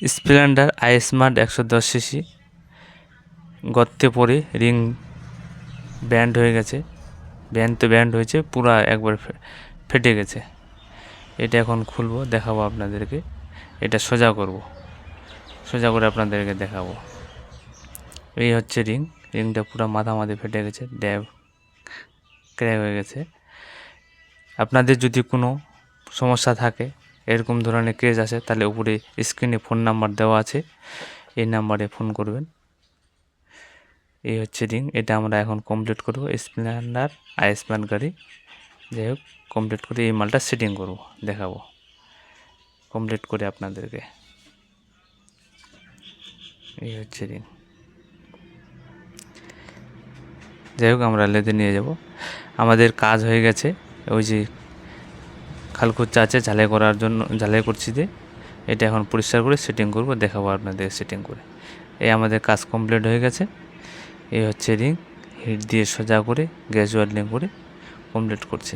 Splendor I smart 110 CC গর্তে পড়ে ring band হয়ে গেছে, ব্যান্ড হয়েছে, পুরা একবার ফেটে গেছে। এটা এখন খুলবো, দেখাবো আপনাদেরকে। এটা সোজা করব, সোজা করে আপনাদেরকে দেখাবো। এই হচ্ছে রিংটা পুরো মাঝামাঝি ফেটে গেছে, ড্যাব ক্র্যাক হয়ে গেছে। আপনাদের যদি কোনো সমস্যা থাকে, এরকম ধরনের কেস আসে, তাহলে উপরে স্ক্রিনে ফোন নাম্বার দেওয়া আছে, এই নাম্বারে ফোন করবেন। এই হচ্ছে রিং, এটা আমরা এখন কমপ্লিট করব। স্প্লেন্ডার আই স্মার্ট গাড়ি, যাই হোক কমপ্লিট করে এই মালটা সেটিং করব, দেখাবো কমপ্লিট করে আপনাদেরকে। এই হচ্ছে রিং, যাই হোক আমরা লেদে নিয়ে যাব। আমাদের কাজ হয়ে গেছে, ওই যে খালকুচা আছে ঝালাই করার জন্য, ঝালাই করছি যে এটা এখন পরিষ্কার করে সেটিং করব, দেখাবো আপনাদের সেটিং করে। এই আমাদের কাজ কমপ্লিট হয়ে গেছে। এই হচ্ছে রিং, হিট দিয়ে সোজা করে গ্যাস ওয়েল্ডিং করে কমপ্লিট করছে।